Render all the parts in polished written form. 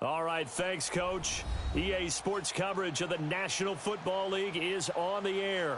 All right, thanks, Coach. EA Sports coverage of the National Football League is on the air.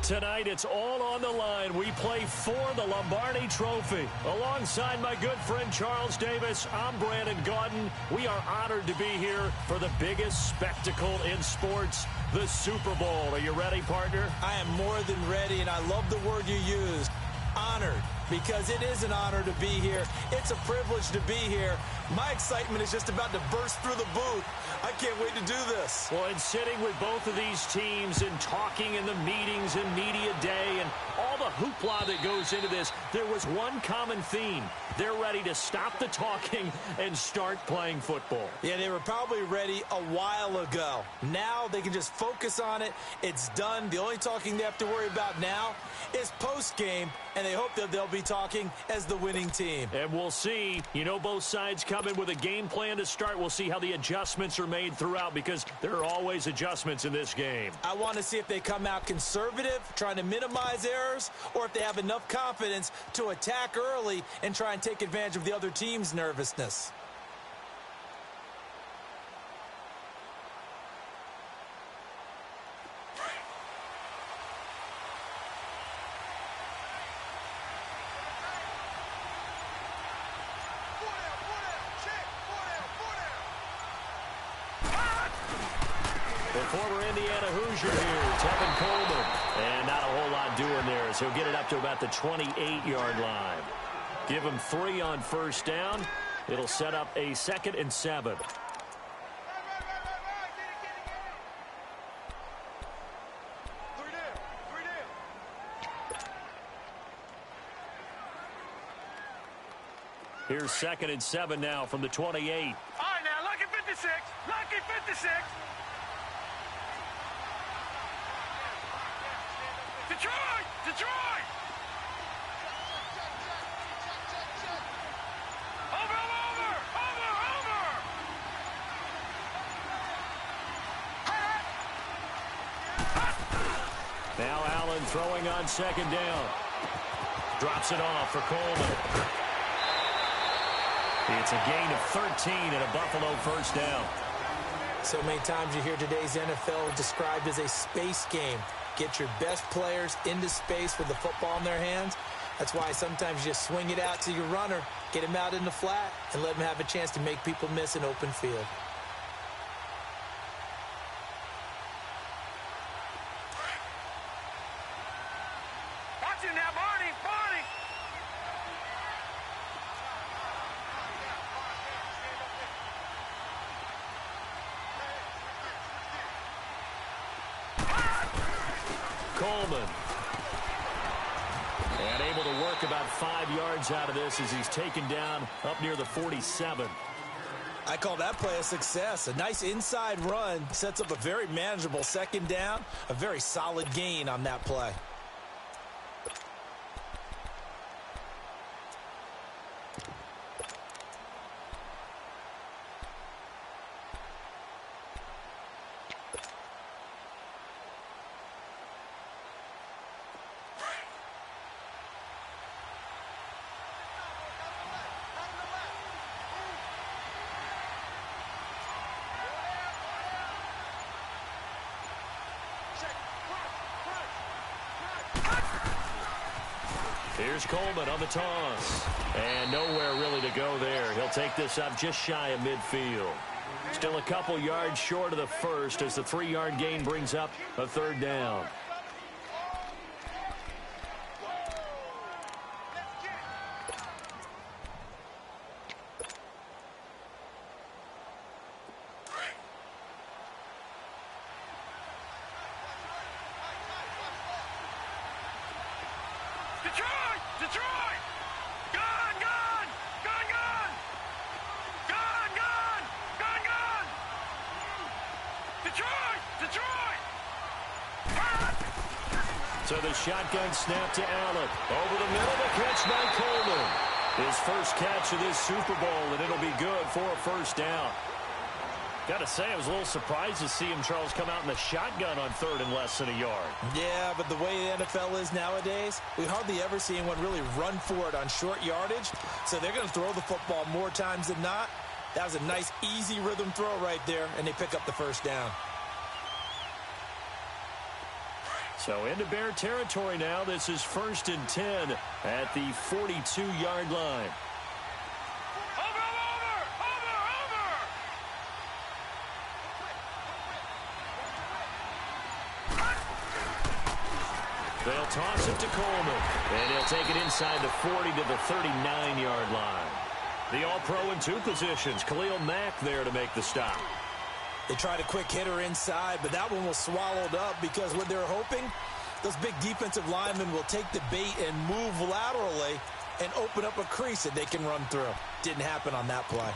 Tonight, it's all on the line. We play for the Lombardi Trophy. Alongside my good friend Charles Davis, I'm Brandon Gaudin. We are honored to be here for the biggest spectacle in sports, the Super Bowl. Are you ready, partner? I am more than ready, and I love the word you used, honored, because it is an honor to be here. It's a privilege to be here. My excitement is just about to burst through the booth. I can't wait to do this. Well, and sitting with both of these teams and talking in the meetings and media day and all the hoopla that goes into this, there was one common theme. They're ready to stop the talking and start playing football. Yeah, they were probably ready a while ago. Now they can just focus on it. It's done. The only talking they have to worry about now is post-game, and they hope that they'll be talking as the winning team. And we'll see. You know, both sides come in with a game plan to start. We'll see how the adjustments are made throughout, because there are always adjustments in this game. I want to see if they come out conservative, trying to minimize errors, or if they have enough confidence to attack early and try and take advantage of the other team's nervousness. The former Indiana Hoosier here, Tevin Coleman. And not a whole lot doing there, as he'll get it up to about the 28-yard line. Give him 3 on first down. It'll set up a 2nd and 7. Here's 2nd and 7 now from the 28. All right, now, lucky 56. Lucky 56. Detroit! Detroit! Over! Now Allen throwing on 2nd down. Drops it off for Coleman. It's a gain of 13 and a Buffalo first down. So many times you hear today's NFL described as a space game. Get your best players into space with the football in their hands. That's why sometimes you just swing it out to your runner, get him out in the flat, and let him have a chance to make people miss an open field. Watch him now, Barney! Coleman. And able to work about 5 yards out of this as he's taken down up near the 47. I call that play a success. A nice inside run sets up a very manageable 2nd down. A very solid gain on that play. Here's Coleman on the toss. And nowhere really to go there. He'll take this up just shy of midfield. Still a couple yards short of the first as the 3-yard gain brings up a 3rd down. Detroit! Gone! Detroit! So the shotgun snap to Allen. Over the middle, the catch by Coleman. His first catch of this Super Bowl, and it'll be good for a first down. Got to say, I was a little surprised to see him, Charles, come out in the shotgun on 3rd and less than a yard. Yeah, but the way the NFL is nowadays, we hardly ever see anyone really run for it on short yardage. So they're going to throw the football more times than not. That was a nice, easy rhythm throw right there, and they pick up the first down. So into Bear territory now. This is 1st and 10 at the 42-yard line. They'll toss it to Coleman, and he'll take it inside the 40 to the 39-yard line. The All-Pro in 2 positions. Khalil Mack there to make the stop. They tried a quick hitter inside, but that one was swallowed up because what they're hoping, those big defensive linemen will take the bait and move laterally and open up a crease that they can run through. Didn't happen on that play.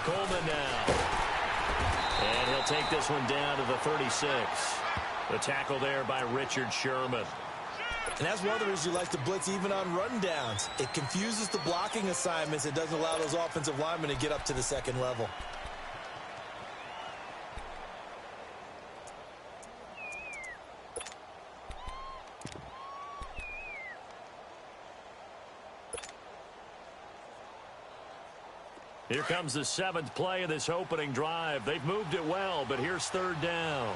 Coleman now. And he'll take this one down to the 36. The tackle there by Richard Sherman. And that's one of the reasons you like to blitz even on rundowns. It confuses the blocking assignments. It doesn't allow those offensive linemen to get up to the second level. Here comes the 7th play of this opening drive. They've moved it well, but here's 3rd down.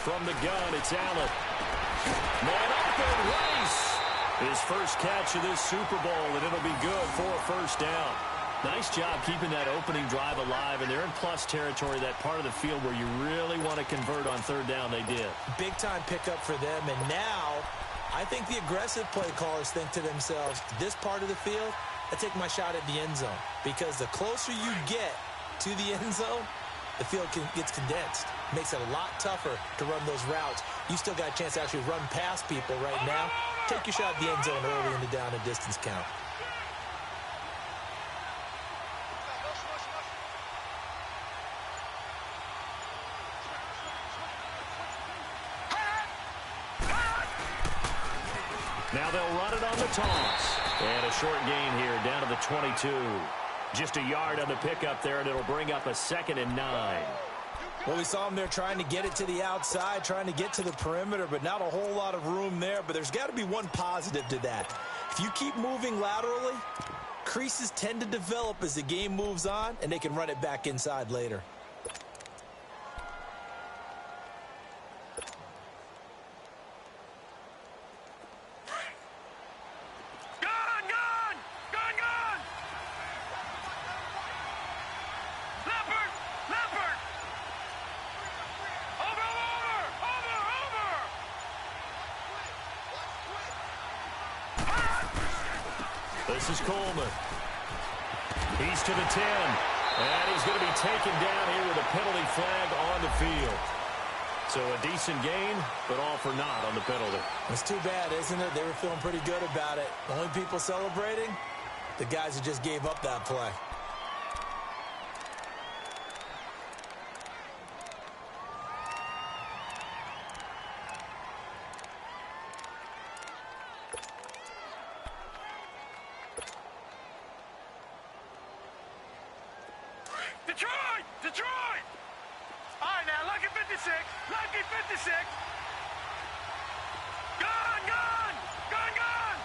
From the gun, it's Allen. Man open race. His first catch of this Super Bowl, and it'll be good for a first down. Nice job keeping that opening drive alive, and they're in plus territory, that part of the field where you really want to convert on 3rd down. They did. Big-time pickup for them, and now I think the aggressive play callers think to themselves, this part of the field, I take my shot at the end zone, because the closer you get to the end zone, the field gets condensed. Makes it a lot tougher to run those routes. You still got a chance to actually run past people right now. Take your shot at the end zone early in the down and distance count. Now they'll run it on the toss. And a short gain here down to the 22. Just a yard on the pickup there, and it'll bring up a 2nd and 9. Well, we saw him there trying to get it to the outside, trying to get to the perimeter, but not a whole lot of room there. But there's got to be one positive to that. If you keep moving laterally, creases tend to develop as the game moves on, and they can run it back inside later. This is Coleman. He's to the 10. And he's going to be taken down here with a penalty flag on the field. So a decent gain, but all for naught on the penalty. It's too bad, isn't it? They were feeling pretty good about it. The only people celebrating, the guys who just gave up that play. Detroit! Detroit! All right, now, lucky 56. Lucky 56. Gun, gun! Gun, gun!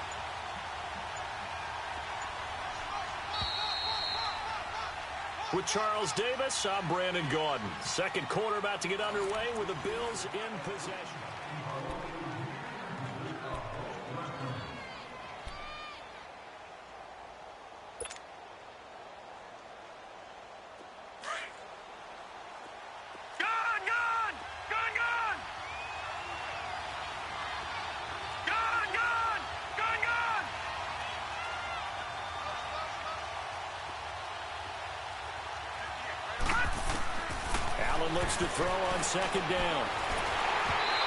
With Charles Davis, I'm Brandon Gaudin. Second quarter about to get underway with the Bills in possession. Looks to throw on 2nd down.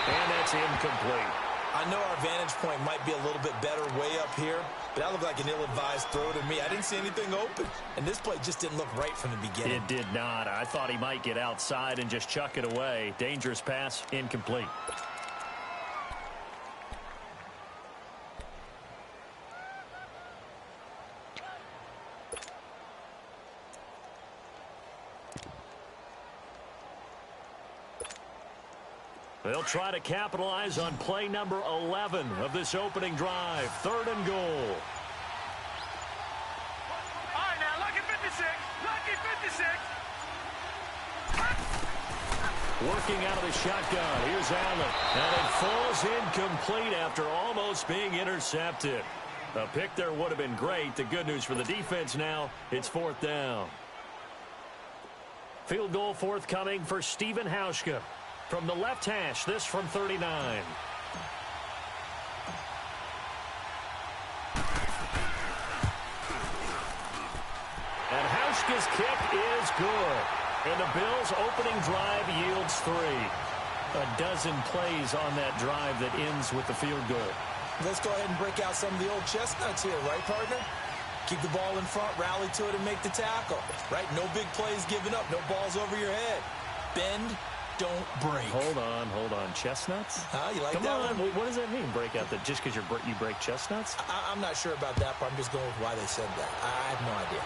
And that's incomplete. I know our vantage point might be a little bit better way up here, but that looked like an ill-advised throw to me. I didn't see anything open, and this play just didn't look right from the beginning. It did not. I thought he might get outside and just chuck it away. Dangerous pass, incomplete. They'll try to capitalize on play number 11 of this opening drive. 3rd and goal. All right, now, lucky 56. Lucky 56. Working out of the shotgun. Here's Allen. And it falls incomplete after almost being intercepted. A pick there would have been great. The good news for the defense now, it's 4th down. Field goal forthcoming for Stephen Hauschka. From the left hash, this from 39. And Hauschka's kick is good. And the Bills' opening drive yields 3. A dozen plays on that drive that ends with the field goal. Let's go ahead and break out some of the old chestnuts here, right, partner? Keep the ball in front, rally to it, and make the tackle. Right? No big plays given up, no balls over your head. Bend, don't break. Hold on. Chestnuts? You like Come that on. one? What does that mean, break out? That just because you break chestnuts? I'm not sure about that part. I'm just going with why they said that. I have no idea.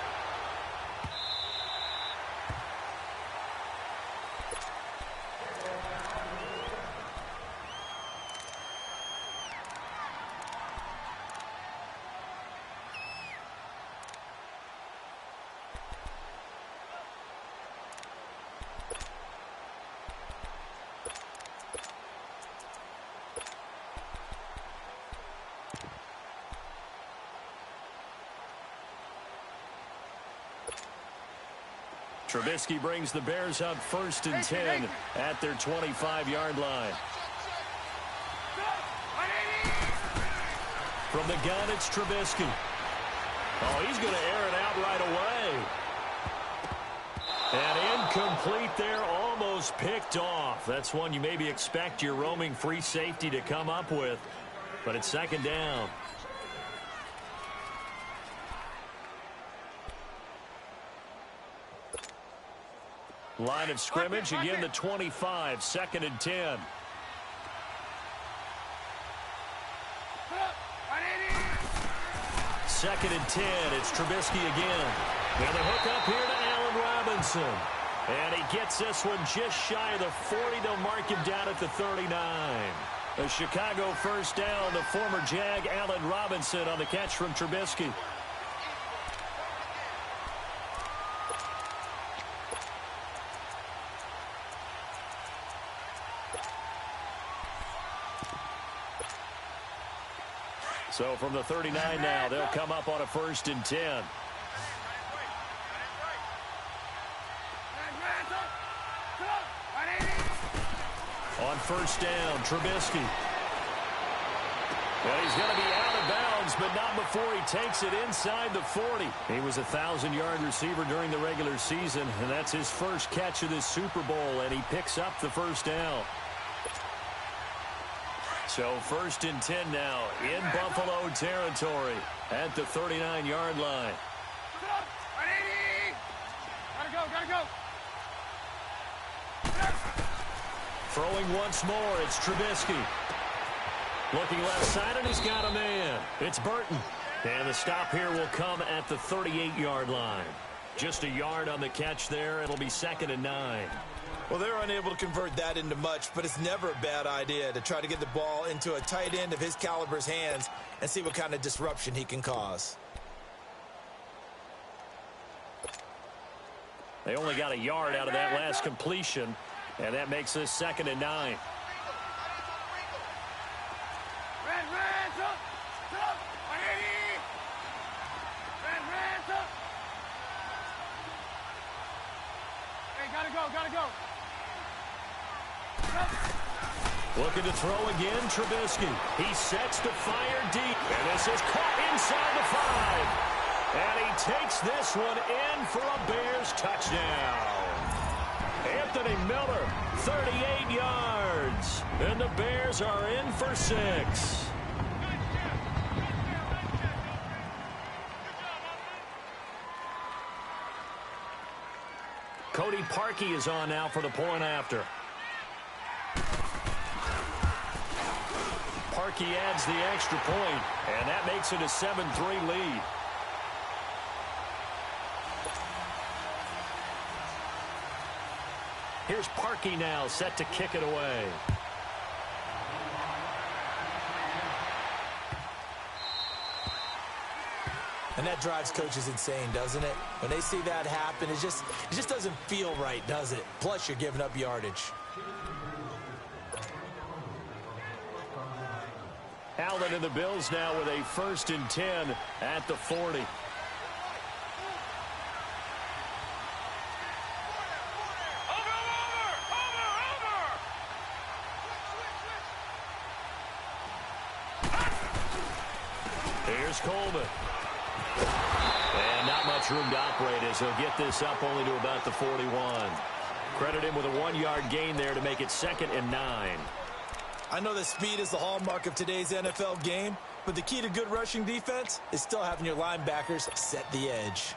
Trubisky brings the Bears up 1st and 10 at their 25-yard line. From the gun, it's Trubisky. Oh, he's going to air it out right away. And incomplete there, almost picked off. That's one you maybe expect your roaming free safety to come up with. But it's 2nd down. Line of scrimmage, again the 25, 2nd and 10. Second and 10, it's Trubisky again. And the hook up here to Allen Robinson. And he gets this one just shy of the 40. They'll mark him down at the 39. A Chicago 1st down, the former Jag Allen Robinson on the catch from Trubisky. So from the 39 now, they'll come up on a 1st and 10. On 1st down, Trubisky. Well, he's going to be out of bounds, but not before he takes it inside the 40. He was a 1,000-yard receiver during the regular season, and that's his first catch of this Super Bowl, and he picks up the 1st down. So 1st and 10 now in Buffalo territory at the 39-yard line. Gotta go. Throwing once more, it's Trubisky. Looking left side, and he's got a man. It's Burton. And the stop here will come at the 38-yard line. Just a yard on the catch there. It'll be 2nd and 9. Well, they're unable to convert that into much, but it's never a bad idea to try to get the ball into a tight end of his caliber's hands and see what kind of disruption he can cause. They only got a yard out of that last completion, and that makes this 2nd and 9. Gotta go. Looking to throw again, Trubisky. He sets to fire deep, and this is caught inside the 5. And he takes this one in for a Bears touchdown. Anthony Miller, 38 yards. And the Bears are in for 6. Cody Parkey is on now for the point after. Parkey adds the extra point, and that makes it a 7-3 lead. Here's Parkey now, set to kick it away. And that drives coaches insane, doesn't it? When they see that happen, it just doesn't feel right, does it? Plus, you're giving up yardage. Allen and the Bills now with a 1st and 10 at the 40. Here's Coleman. And not much room to operate as he'll get this up only to about the 41. Credit him with a 1-yard gain there to make it 2nd and 9. I know that speed is the hallmark of today's NFL game, but the key to good rushing defense is still having your linebackers set the edge.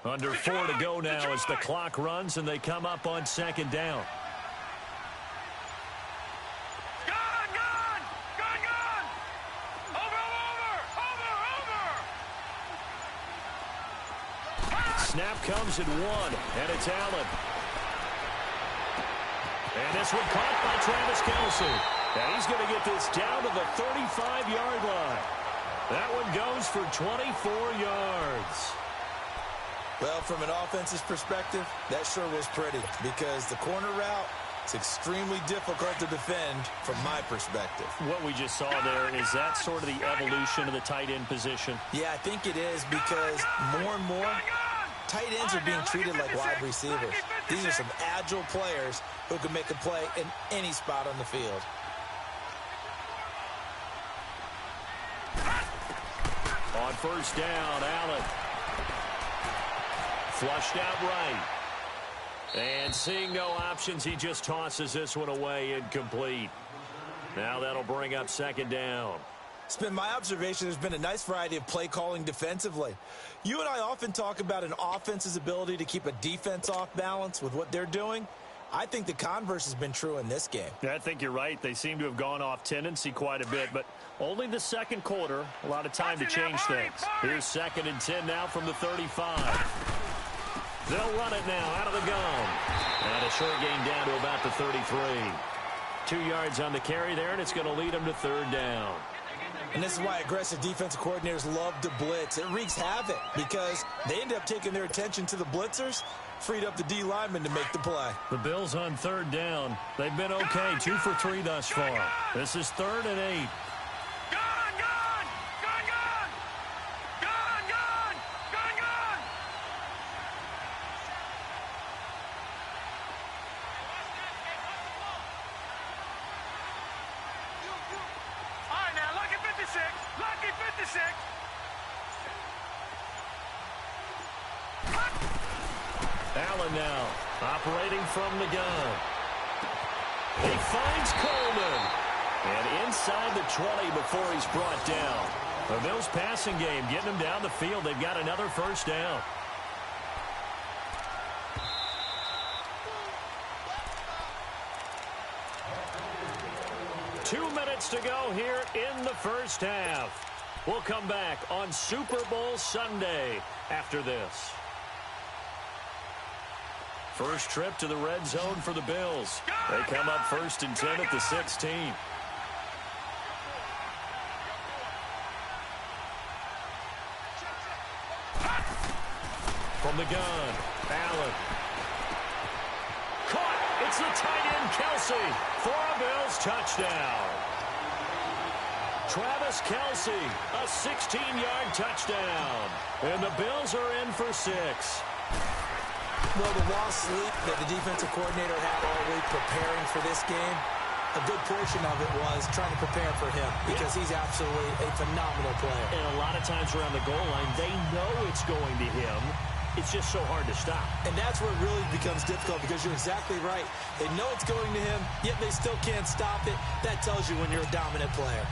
Under 4 to go now as the clock runs and they come up on 2nd down. Snap comes at 1, and it's Allen. And this one caught by Travis Kelce. And he's going to get this down to the 35-yard line. That one goes for 24 yards. Well, from an offensive perspective, that sure was pretty because the corner route is extremely difficult to defend from my perspective. What we just saw there, is that sort of the evolution of the tight end position? Yeah, I think it is because more and more tight ends are being treated like wide receivers. These are some agile players who can make a play in any spot on the field. On 1st down, Allen. Flushed out right. And seeing no options, he just tosses this one away incomplete. Now that'll bring up 2nd down. It's been my observation there's been a nice variety of play calling defensively. You and I often talk about an offense's ability to keep a defense off balance with what they're doing. I think the converse has been true in this game. Yeah, I think you're right. They seem to have gone off tendency quite a bit, but only the 2nd quarter. A lot of time to change things. Here's 2nd and 10 now from the 35. They'll run it now out of the gun. And a short gain down to about the 33. 2 yards on the carry there, and it's going to lead them to 3rd down. And this is why aggressive defensive coordinators love to blitz. It wreaks havoc because they end up taking their attention to the blitzers, freed up the D lineman to make the play. The Bills on 3rd down. They've been okay, 2 for 3 thus far. This is 3rd and 8. Allen now operating from the gun. He finds Coleman. And inside the 20 before he's brought down. The Bills passing game getting him down the field. They've got another 1st down. Two minutes to go here in the 1st half. We'll come back on Super Bowl Sunday after this. First trip to the red zone for the Bills. They come up 1st and 10 at the 16. From the gun, Allen. Caught. It's the tight end, Kelce, for a Bills touchdown. Travis Kelce, a 16-yard touchdown. And the Bills are in for 6. Well, the lost sleep that the defensive coordinator had all week preparing for this game, a good portion of it was trying to prepare for him because he's absolutely a phenomenal player. And a lot of times around the goal line, they know it's going to him. it's just so hard to stop. And that's where it really becomes difficult because you're exactly right. They know it's going to him, yet they still can't stop it. That tells you when you're a dominant player.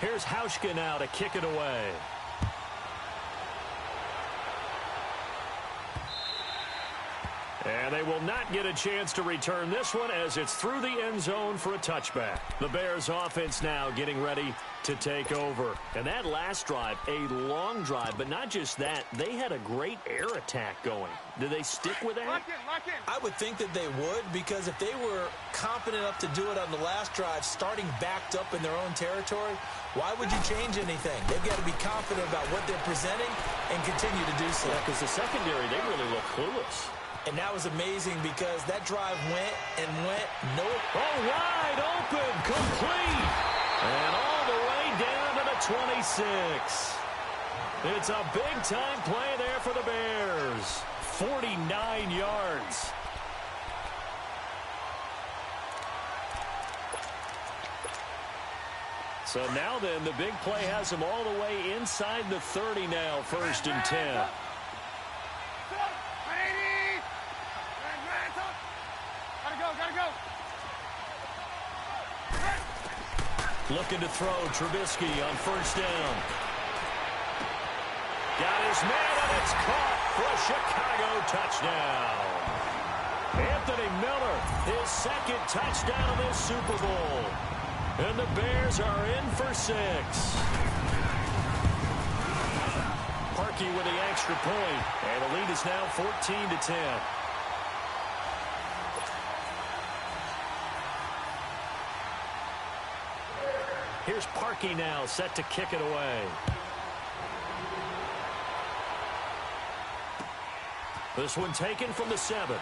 Here's Hauschka now to kick it away. And they will not get a chance to return this one as it's through the end zone for a touchback. The Bears offense now getting ready to take over. And that last drive, a long drive, but not just that. They had a great air attack going. Do they stick with that? Lock in. I would think that they would, because if they were confident enough to do it on the last drive, starting backed up in their own territory, why would you change anything? They've got to be confident about what they're presenting and continue to do so. Yeah, because the secondary, they really look clueless. And that was amazing because that drive went and went. Wide open, complete. And all the way down to the 26. It's a big-time play there for the Bears. 49 yards. So now then, the big play has them all the way inside the 30 now, 1st and 10. Looking to throw, Trubisky on 1st down. Got his man, and it's caught for a Chicago touchdown. Anthony Miller, his 2nd touchdown of this Super Bowl. And the Bears are in for 6. Parkey with the extra point, and the lead is now 14-10. Here's Parkey now, set to kick it away. This one taken from the 7.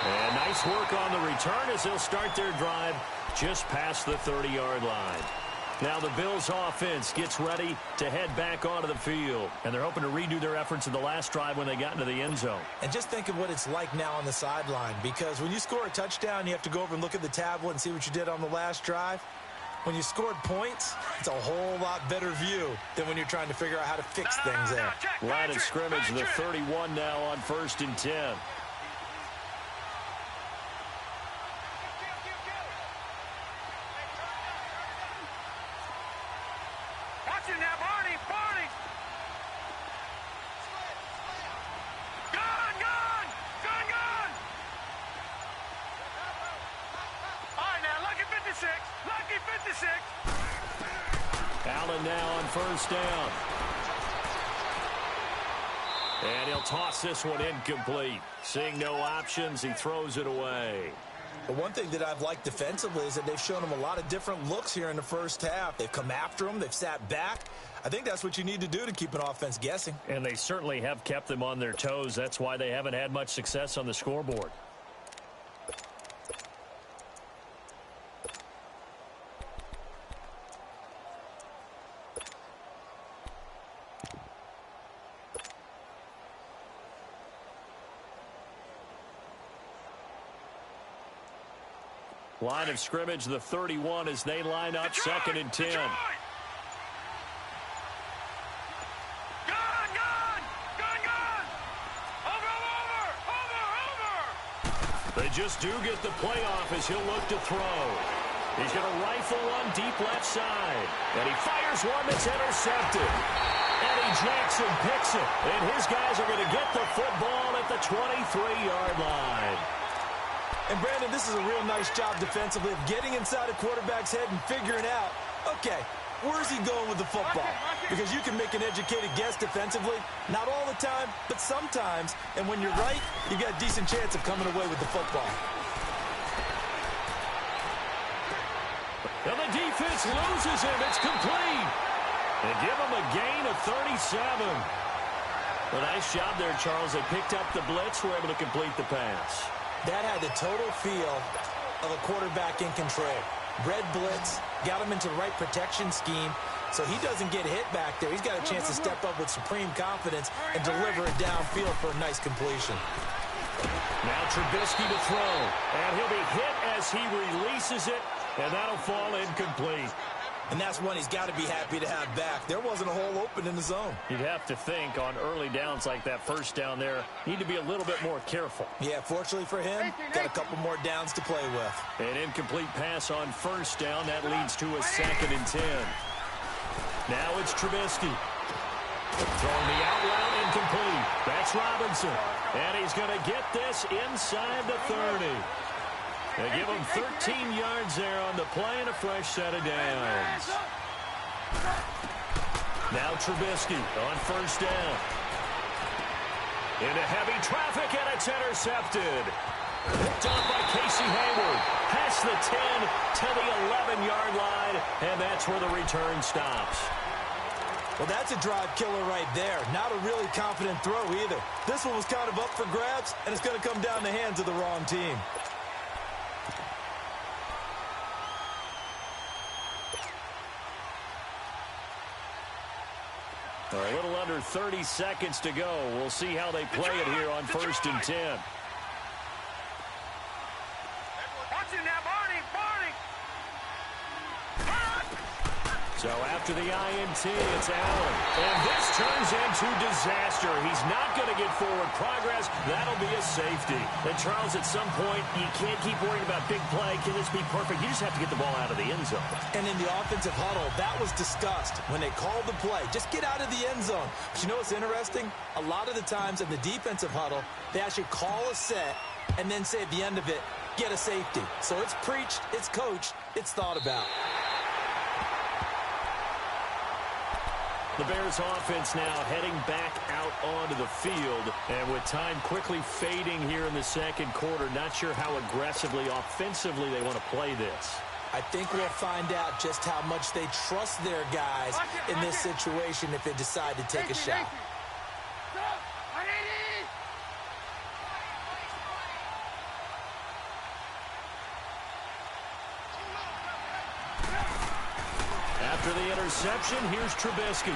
And nice work on the return as they'll start their drive just past the 30-yard line. Now the Bills offense gets ready to head back onto the field. And they're hoping to redo their efforts in the last drive when they got into the end zone. And just think of what it's like now on the sideline, because when you score a touchdown, you have to go over and look at the tablet and see what you did on the last drive. When you scored points, it's a whole lot better view than when you're trying to figure out how to fix things there. Line of scrimmage, the 31 now on 1st and 10. Allen now on 1st down. And he'll toss this one incomplete. Seeing no options, he throws it away. But one thing that I've liked defensively is that they've shown him a lot of different looks here in the first half. They've come after him. They've sat back. I think that's what you need to do to keep an offense guessing. And they certainly have kept them on their toes. That's why they haven't had much success on the scoreboard. Line of scrimmage, the 31 as they line up, 2nd and 10. They just do get the playoff as he'll look to throw. He's going to rifle one deep left side. And he fires one that's intercepted. Eddie Jackson picks it. And his guys are going to get the football at the 23-yard line. And, Brandon, this is a real nice job defensively of getting inside a quarterback's head and figuring out, okay, where's he going with the football? Because you can make an educated guess defensively, not all the time, but sometimes. And when you're right, you've got a decent chance of coming away with the football. And the defense loses him. It's complete. They give him a gain of 37. A nice job there, Charles. They picked up the blitz, were able to complete the pass. That had the total feel of a quarterback in control. Red blitz, got him into the right protection scheme, so he doesn't get hit back there. He's got a chance to step up with supreme confidence and deliver it downfield for a nice completion. Now Trubisky to throw. And he'll be hit as he releases it. And that'll fall incomplete. And that's one he's got to be happy to have back. There wasn't a hole open in the zone. You'd have to think on early downs like that first down there, need to be a little bit more careful. Yeah, fortunately for him, got a couple more downs to play with. An incomplete pass on first down. That leads to a 2nd and 10. Now it's Trubisky. Throwing the out route, incomplete. That's Robinson. And he's going to get this inside the 30. They give him 13 yards there on the play and a fresh set of downs. Now Trubisky on first down. Into heavy traffic, and it's intercepted. Picked off by Casey Hayward. Past the 10 to the 11-yard line, and that's where the return stops. Well, that's a drive killer right there. Not a really confident throw either. This one was kind of up for grabs, and it's going to come down the hands of the wrong team. All right, a little under 30 seconds to go. We'll see how they play it here on 1st and 10. Watch it now, Barney. So after the INT, it's Allen. And this turns into disaster. He's not going to get forward progress. That'll be a safety. And Charles, at some point, you can't keep worrying about big play. Can this be perfect? You just have to get the ball out of the end zone. And in the offensive huddle, that was discussed when they called the play. Just get out of the end zone. But you know what's interesting? A lot of the times in the defensive huddle, they actually call a set and then say at the end of it, get a safety. So it's preached, it's coached, it's thought about. The Bears offense now heading back out onto the field. And with time quickly fading here in the second quarter, not sure how aggressively, offensively they want to play this. I think we'll find out just how much they trust their guys in this situation if they decide to take a shot. After the interception, here's Trubisky.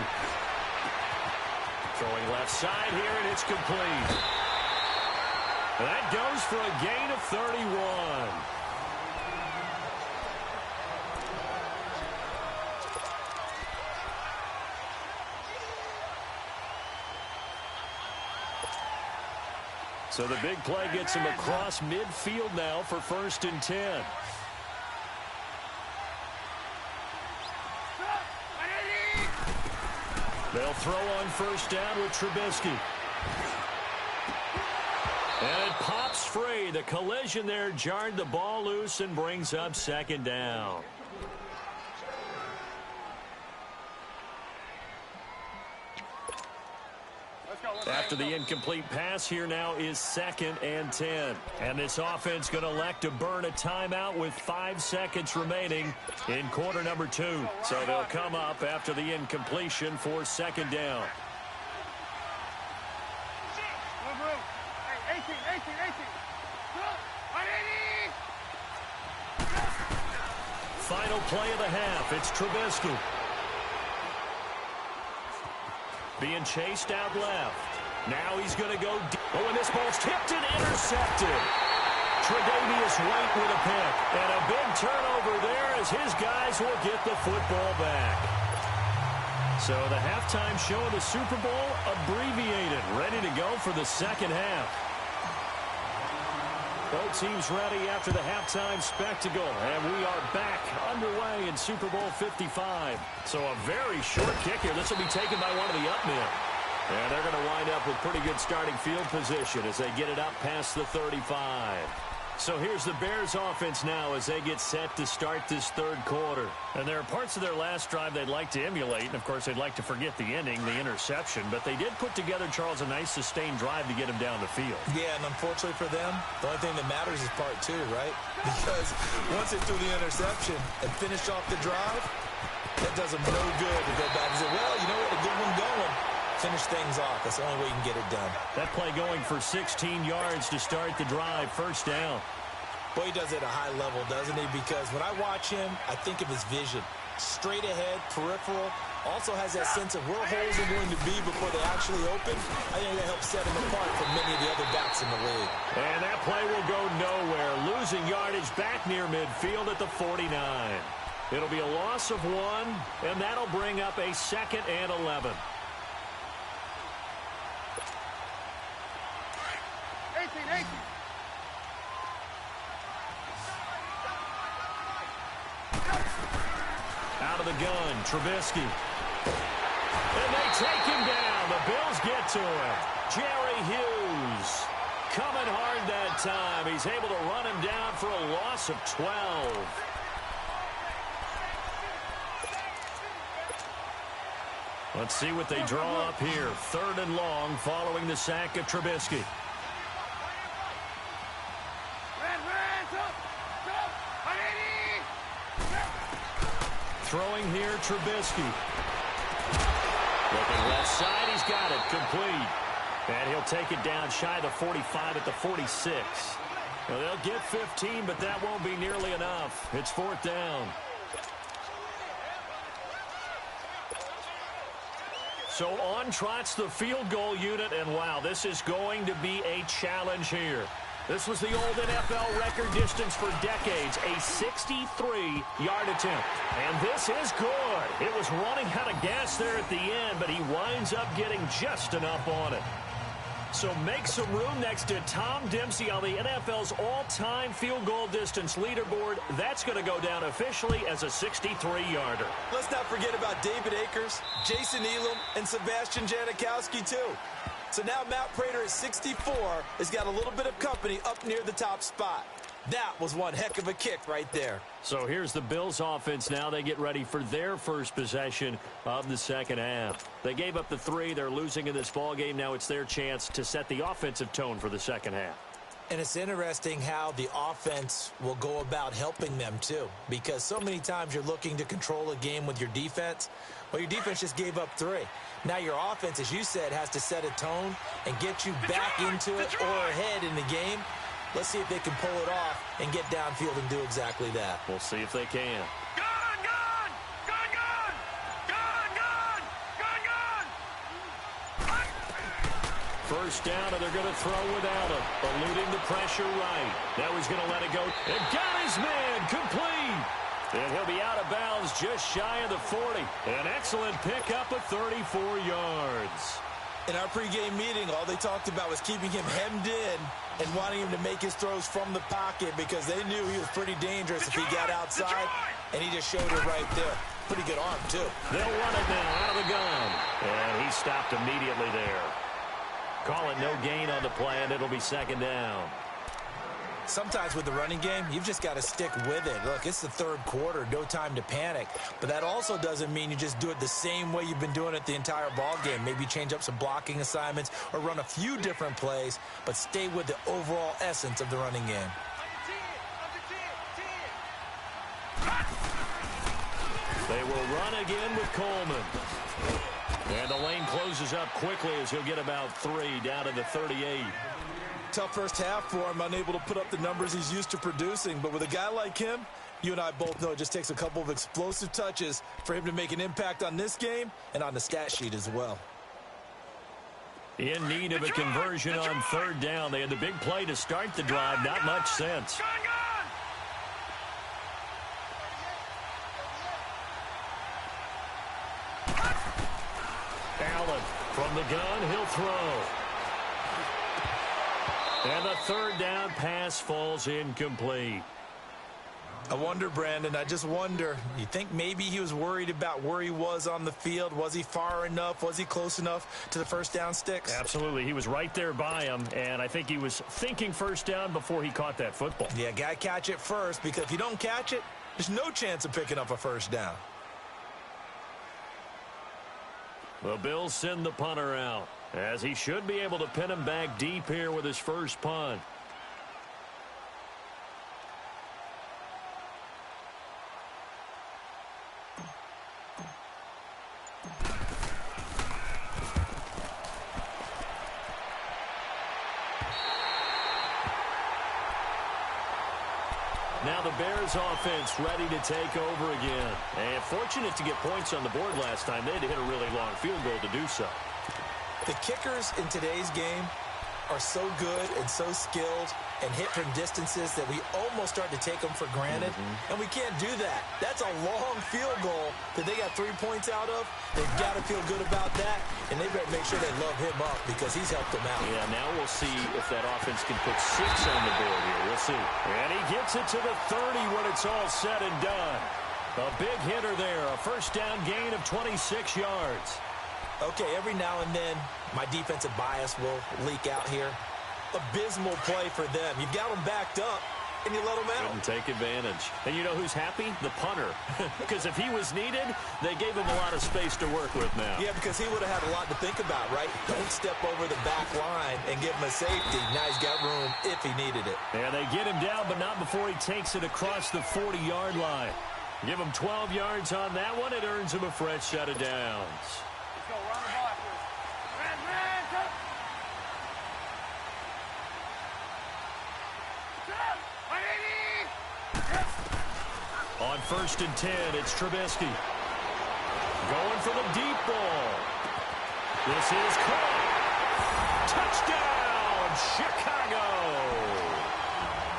Throwing left side here, and it's complete. That goes for a gain of 31. So the big play gets him across midfield now for 1st and 10. They'll throw on first down with Trubisky. And it pops free. The collision there jarred the ball loose and brings up 2nd down. After the incomplete pass, here now is 2nd and 10. And this offense going to elect to burn a timeout with 5 seconds remaining in quarter number 2. So they'll come up after the incompletion for 2nd down. Final play of the half. It's Trubisky. Being chased out left. Now he's going to go deep. Oh, and this ball's tipped and intercepted. Tre'Davious White with a pick. And a big turnover there as his guys will get the football back. So the halftime show of the Super Bowl abbreviated. Ready to go for the second half. Both teams ready after the halftime spectacle. And we are back underway in Super Bowl 55. So a very short kick here. This will be taken by one of the up men. And they're going to wind up with pretty good starting field position as they get it up past the 35. So here's the Bears offense now as they get set to start this third quarter. And there are parts of their last drive they'd like to emulate. And, of course, they'd like to forget the ending, the interception. But they did put together, Charles, a nice sustained drive to get him down the field. Yeah, and unfortunately for them, the only thing that matters is part 2, right? Because once they threw the interception and finished off the drive, that does them no good to go back and say, well, you know what, a good one going. Finish things off. That's the only way you can get it done. That play going for 16 yards to start the drive. First down. Boy, he does it at a high level, doesn't he? Because when I watch him, I think of his vision. straight ahead, peripheral. Also has that sense of where holes are going to be before they actually open. I think that helps set him apart from many of the other backs in the league. And that play will go nowhere. Losing yardage back near midfield at the 49. It'll be a loss of 1, and that'll bring up a 2nd and 11. 18. Out of the gun, Trubisky. And they take him down. The Bills get to him. Jerry Hughes coming hard that time. He's able to run him down for a loss of 12. Let's see what they draw up here. 3rd and long following the sack of Trubisky. Throwing here, Trubisky. Looking left side, he's got it, complete. And he'll take it down shy of the 45 at the 46. Well, they'll get 15, but that won't be nearly enough. It's 4th down. So on trots the field goal unit, and wow, this is going to be a challenge here. This was the old NFL record distance for decades, a 63-yard attempt. And this is good. It was running out of gas there at the end, but he winds up getting just enough on it. So make some room next to Tom Dempsey on the NFL's all-time field goal distance leaderboard. That's going to go down officially as a 63-yarder. Let's not forget about David Akers, Jason Elam, and Sebastian Janikowski, too. So now Matt Prater at 64 has got a little bit of company up near the top spot. That was one heck of a kick right there. So here's the Bills offense now. They get ready for their first possession of the second half. They gave up the 3. They're losing in this ballgame. Now it's their chance to set the offensive tone for the second half. And it's interesting how the offense will go about helping them, too. Because so many times you're looking to control a game with your defense. Well, your defense just gave up 3. Now your offense, as you said, has to set a tone and get you back into it or ahead in the game. Let's see if they can pull it off and get downfield and do exactly that. We'll see if they can. First down, and they're going to throw without him. Eluding the pressure right. Now he's going to let it go. And got his man complete. And he'll be out of bounds just shy of the 40. An excellent pickup of 34 yards. In our pregame meeting, all they talked about was keeping him hemmed in and wanting him to make his throws from the pocket because they knew he was pretty dangerous if he got outside, and he just showed it right there. Pretty good arm, too. They'll run it now out of the gun. And he stopped immediately there. Call it no gain on the play, and it'll be second down. Sometimes with the running game, you've just got to stick with it. Look, it's the 3rd quarter, no time to panic. But that also doesn't mean you just do it the same way you've been doing it the entire ball game. Maybe change up some blocking assignments or run a few different plays, but stay with the overall essence of the running game. They will run again with Coleman. And the lane closes up quickly as he'll get about 3 down to the 38. Tough first half for him, unable to put up the numbers he's used to producing. But with a guy like him, you and I both know it just takes a couple of explosive touches for him to make an impact on this game and on the stat sheet as well. In need of a conversion on 3rd down. They had the big play to start the drive. Not much sense. Allen from the gun. He'll throw. And the 3rd down pass falls incomplete. I wonder, Brandon, I just wonder, you think maybe he was worried about where he was on the field? Was he far enough? Was he close enough to the first down sticks? Absolutely. He was right there by him, and I think he was thinking first down before he caught that football. Yeah, got to catch it first, because if you don't catch it, there's no chance of picking up a first down. The Bills send the punter out, as he should be able to pin him back deep here with his first punt. Now the Bears offense ready to take over again. And fortunate to get points on the board last time. They had to hit a really long field goal to do so. The kickers in today's game are so good and so skilled and hit from distances that we almost start to take them for granted. And we can't do that. That's a long field goal that they got 3 points out of. They've got to feel good about that, and they better make sure they love him up because he's helped them out. Yeah, now we'll see if that offense can put 6 on the board here. We'll see. And he gets it to the 30 when it's all said and done. A big hitter there, a first down gain of 26 yards. Okay, every now and then, my defensive bias will leak out here. Abysmal play for them. You've got them backed up, and you let them out. Couldn't take advantage. And you know who's happy? The punter. Because if he was needed, they gave him a lot of space to work with now. Yeah, because he would have had a lot to think about, right? Don't step over the back line and give him a safety. Now he's got room if he needed it. And they get him down, but not before he takes it across the 40-yard line. Give him 12 yards on that one. It earns him a fresh set of downs. On 1st and 10, it's Trubisky. Going for the deep ball. This is caught. Touchdown, Chicago.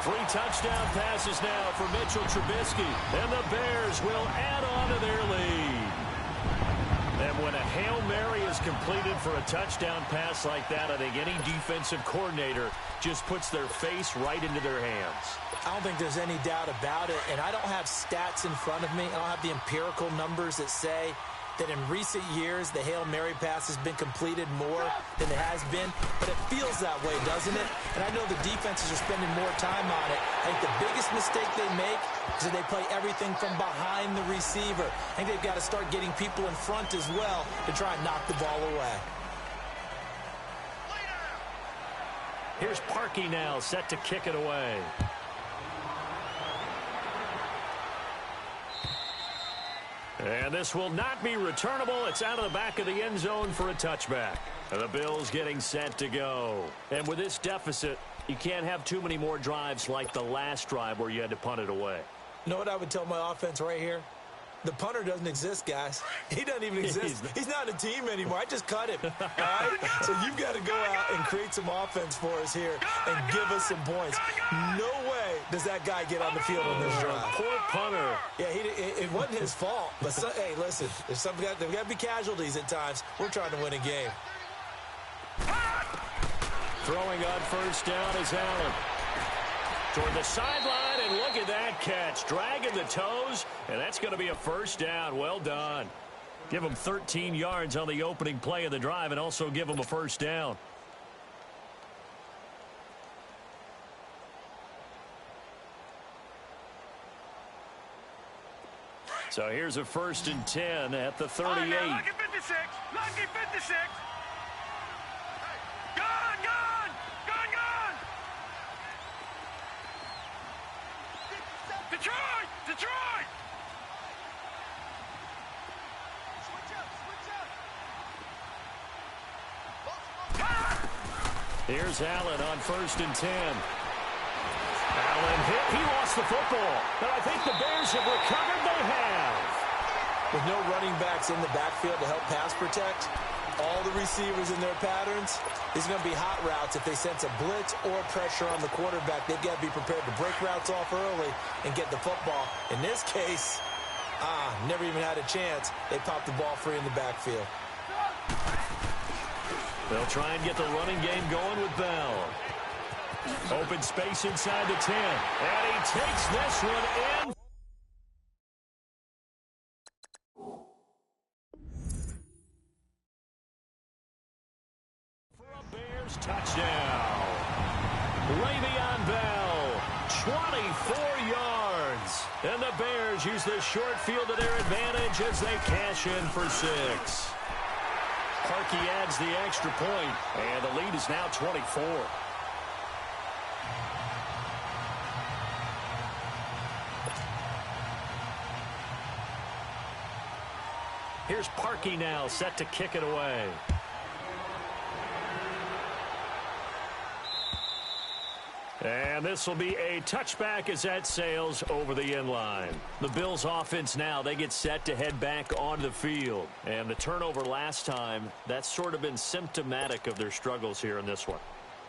3 touchdown passes now for Mitchell Trubisky. And the Bears will add on to their lead. And when a Hail Mary is completed for a touchdown pass like that, I think any defensive coordinator just puts their face right into their hands. I don't think there's any doubt about it, and I don't have stats in front of me. I don't have the empirical numbers that say that in recent years the Hail Mary pass has been completed more than it has been, but it feels that way, doesn't it? And I know the defenses are spending more time on it. I think the biggest mistake they make is that they play everything from behind the receiver. I think they've got to start getting people in front as well to try and knock the ball away. Here's Parkey now, set to kick it away. And this will not be returnable. It's out of the back of the end zone for a touchback. And the Bills getting set to go. And with this deficit, you can't have too many more drives like the last drive where you had to punt it away. You know what I would tell my offense right here? The punter doesn't exist, guys. He doesn't even exist. He's not a team anymore. I just cut him. All right? So you've got to go out and create some offense for us here and give us some points. No way does that guy get on the field on this drive. Poor punter. Yeah, it wasn't his fault. But, hey, listen, there's got to be casualties at times. We're trying to win a game. Throwing on first down is Allen. Toward the sideline, and look at that catch. Dragging the toes, and that's going to be a first down. Well done. Give him 13 yards on the opening play of the drive and also give him a first down. So here's a 1st and 10 at the 38. Lucky 56. Lucky 56. Gone, gone. Gone, gone. Detroit! Detroit! Switch up. Here's Allen on 1st and 10. Allen hit. He lost the football. But I think the Bears have recovered. They have. With no running backs in the backfield to help pass protect, all the receivers in their patterns, these are going to be hot routes. If they sense a blitz or pressure on the quarterback, they've got to be prepared to break routes off early and get the football. In this case, never even had a chance. They popped the ball free in the backfield. They'll try and get the running game going with Bell. Open space inside the 10. And he takes this one in. For a Bears touchdown. Le'Veon Bell, 24 yards. And the Bears use this short field to their advantage as they cash in for 6. Parkey adds the extra point, and the lead is now 24. Here's Parkey now, set to kick it away. And this will be a touchback as that sails over the end line. The Bills offense now, they get set to head back onto the field. And the turnover last time, that's sort of been symptomatic of their struggles here in this one.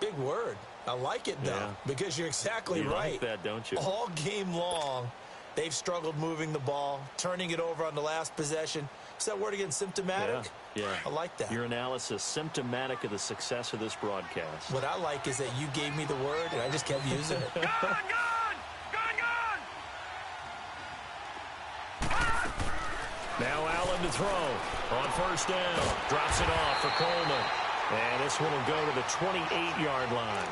Big word. I like it, though, because you're exactly you right. Like that, don't you? All game long, they've struggled moving the ball, turning it over on the last possession. Is that word again, symptomatic? Yeah. I like that. Your analysis, symptomatic of the success of this broadcast. What I like is that you gave me the word, and I just kept using it. Gone! Gone! Gone! Gone! Now Allen to throw on first down. Drops it off for Coleman. And this one will go to the 28-yard line.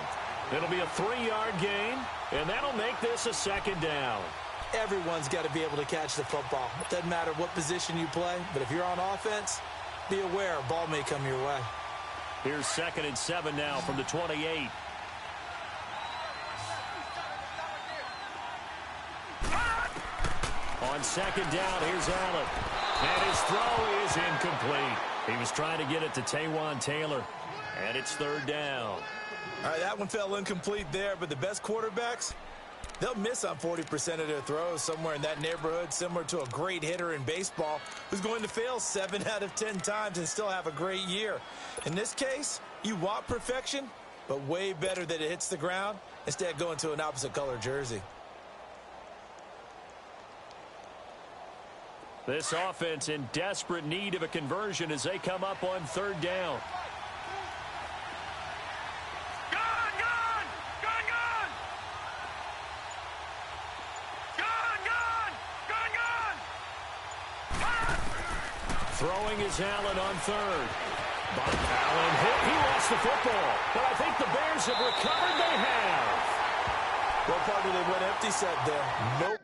It'll be a 3-yard gain, and that'll make this a second down. Everyone's got to be able to catch the football. It doesn't matter what position you play, but if you're on offense, be aware a ball may come your way. Here's 2nd and 7 now from the 28. On second down, here's Allen. And his throw is incomplete. He was trying to get it to Taywan Taylor. And it's 3rd down. All right, that one fell incomplete there, but the best quarterbacks, they'll miss on 40% of their throws, somewhere in that neighborhood, similar to a great hitter in baseball who's going to fail 7 out of 10 times and still have a great year. In this case, you want perfection, but way better that it hits the ground instead of going to an opposite color jersey. This offense in desperate need of a conversion as they come up on 3rd down. Throwing is Allen on 3rd. But Allen hit. He lost the football. But I think the Bears have recovered. They have. Well, partner, they went empty set there. Nope.